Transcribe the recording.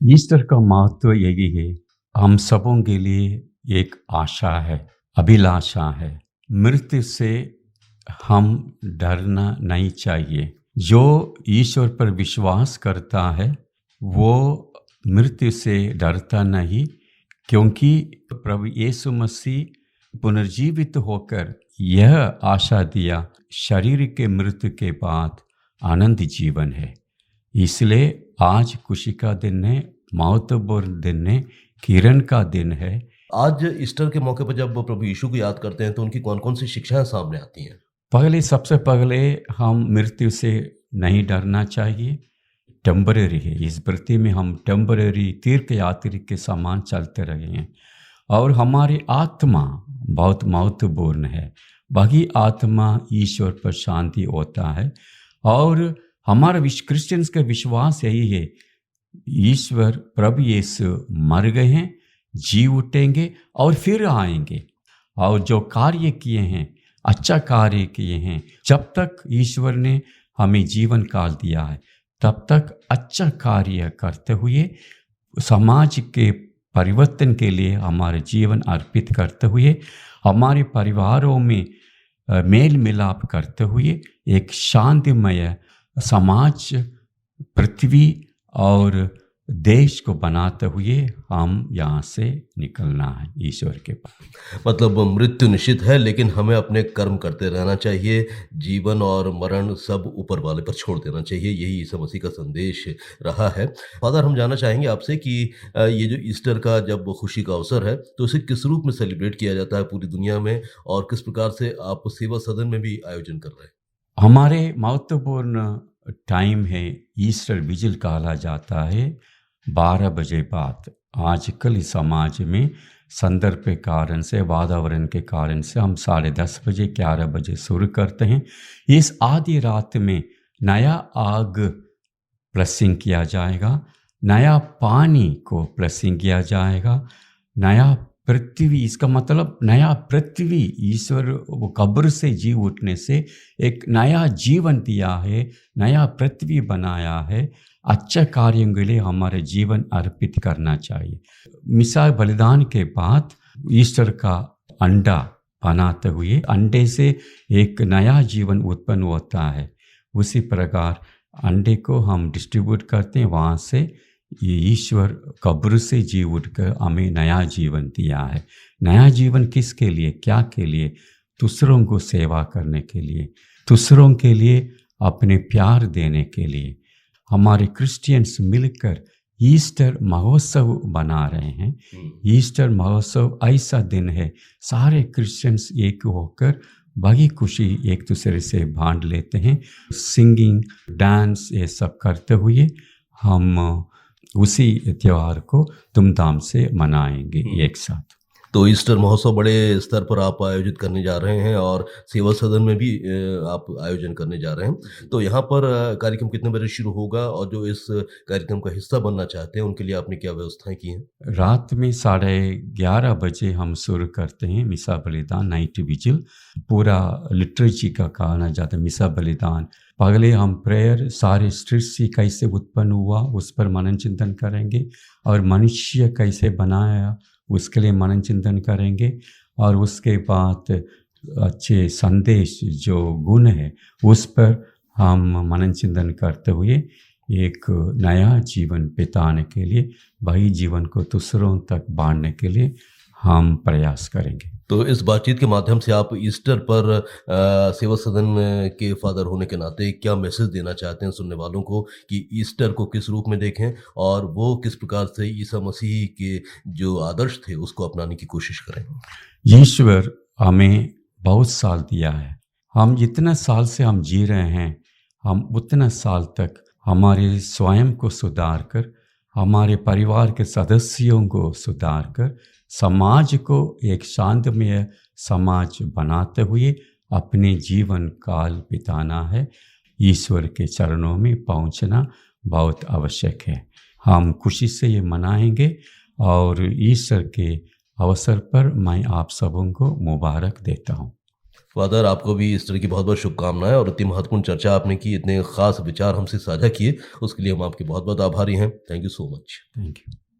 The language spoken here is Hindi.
ईस्टर का महत्व यही है, हम सबों के लिए एक आशा है, अभिलाषा है। मृत्यु से हम डरना नहीं चाहिए। जो ईश्वर पर विश्वास करता है, वो मृत्यु से डरता नहीं, क्योंकि प्रभु यीशु मसीह पुनर्जीवित होकर यह आशा दिया, शरीर के मृत्यु के बाद आनंद जीवन है। इसलिए आज खुशी का दिन है, महत्वपूर्ण दिन है, किरण का दिन है। आज ईस्टर के मौके पर जब प्रभु यीशु को याद करते हैं तो उनकी कौन-कौन सी शिक्षाएँ सामने आती हैं? सबसे पहले हम मृत्यु से नहीं डरना चाहिए। टेम्परेरी है, इस पृथ्वी में हम टेम्परेरी तीर्थ यात्री के समान चलते रहे हैं और हमारी आत्मा बहुत महत्वपूर्ण है। वही आत्मा ईश्वर पर शांति होता है और हमारा क्रिश्चियंस का विश्वास यही है, ईश्वर प्रभु यीशु मर गए हैं, जी उठेंगे और फिर आएंगे और जो कार्य किए हैं, अच्छा कार्य किए हैं। जब तक ईश्वर ने हमें जीवन काल दिया है, तब तक अच्छा कार्य करते हुए समाज के परिवर्तन के लिए हमारे जीवन अर्पित करते हुए, हमारे परिवारों में मेल मिलाप करते हुए एक शांतिमय समाज, पृथ्वी और देश को बनाते हुए हम यहाँ से निकलना है ईश्वर के पास। मतलब मृत्यु निश्चित है, लेकिन हमें अपने कर्म करते रहना चाहिए। जीवन और मरण सब ऊपर वाले पर छोड़ देना चाहिए। यही यीशु मसीह का संदेश रहा है। फादर, हम जानना चाहेंगे आपसे कि ये जो ईस्टर का जब खुशी का अवसर है, तो इसे किस रूप में सेलिब्रेट किया जाता है पूरी दुनिया में और किस प्रकार से आप सेवा सदन में भी आयोजन कर रहे हैं? हमारे महत्वपूर्ण टाइम है, ईस्टर विजिल कहा जाता है 12 बजे बाद। आजकल इस समाज में संदर्भ के कारण से, वातावरण के कारण से हम 10:30 बजे 11 बजे शुरू करते हैं। इस आधी रात में नया आग ब्लेसिंग किया जाएगा, नया पानी को ब्लेसिंग किया जाएगा, नया पृथ्वी, इसका मतलब नया पृथ्वी, ईश्वर वो कब्र से जी उठने से एक नया जीवन दिया है, नया पृथ्वी बनाया है। अच्छा कार्यों के लिए हमारे जीवन अर्पित करना चाहिए। मिसा बलिदान के बाद ईस्टर का अंडा बनाते हुए अंडे से एक नया जीवन उत्पन्न होता है। उसी प्रकार अंडे को हम डिस्ट्रीब्यूट करते हैं, वहाँ से ये ईश्वर कब्र से जी उठकर हमें नया जीवन दिया है। नया जीवन किसके लिए, क्या के लिए? दूसरों को सेवा करने के लिए, दूसरों के लिए अपने प्यार देने के लिए। हमारे क्रिश्चियंस मिलकर ईस्टर महोत्सव बना रहे हैं। ईस्टर महोत्सव ऐसा दिन है, सारे क्रिश्चियंस एक होकर वही खुशी एक दूसरे से बांट लेते हैं। सिंगिंग, डांस, ये सब करते हुए हम उसी त्यौहार को धूमधाम से मनाएंगे एक साथ। तो ईस्टर महोत्सव बड़े स्तर पर आप आयोजित करने जा रहे हैं और सेवा सदन में भी आप आयोजन करने जा रहे हैं। तो यहाँ पर कार्यक्रम कितने बजे शुरू होगा और जो इस कार्यक्रम का हिस्सा बनना चाहते हैं उनके लिए आपने क्या व्यवस्थाएं की हैं? रात में 11:30 बजे हम शुरू करते हैं मिसा बलिदान, नाइट विजिल। पूरा लिटरेचर का कहना जाता है मिसा बलिदान। पहले हम प्रेयर, सारे सृष्टि कैसे उत्पन्न हुआ उस पर मनन चिंतन करेंगे और मनुष्य कैसे बनाया उसके लिए मनन चिंतन करेंगे और उसके बाद अच्छे संदेश जो गुण है उस पर हम मनन चिंतन करते हुए एक नया जीवन बिताने के लिए, वही जीवन को दूसरों तक बांटने के लिए हम प्रयास करेंगे। तो इस बातचीत के माध्यम से आप ईस्टर पर सेवा सदन के फादर होने के नाते क्या मैसेज देना चाहते हैं सुनने वालों को कि ईस्टर को किस रूप में देखें और वो किस प्रकार से ईसा मसीह के जो आदर्श थे उसको अपनाने की कोशिश करें? ईश्वर हमें बहुत साल दिया है। हम जितना साल से हम जी रहे हैं, हम उतना साल तक हमारे स्वयं को सुधार कर, हमारे परिवार के सदस्यों को सुधार कर, समाज को एक शांतिमय समाज बनाते हुए अपने जीवन काल बिताना है। ईश्वर के चरणों में पहुंचना बहुत आवश्यक है। हम खुशी से ये मनाएंगे और ईश्वर के अवसर पर मैं आप सबों को मुबारक देता हूँ। फ़ादर आपको भी इस तरह की बहुत-बहुत शुभकामनाएँ और इतनी महत्वपूर्ण चर्चा आपने की, इतने ख़ास विचार हमसे साझा किए, उसके लिए हम आपके बहुत-बहुत आभारी हैं। Thank you so much. Thank you.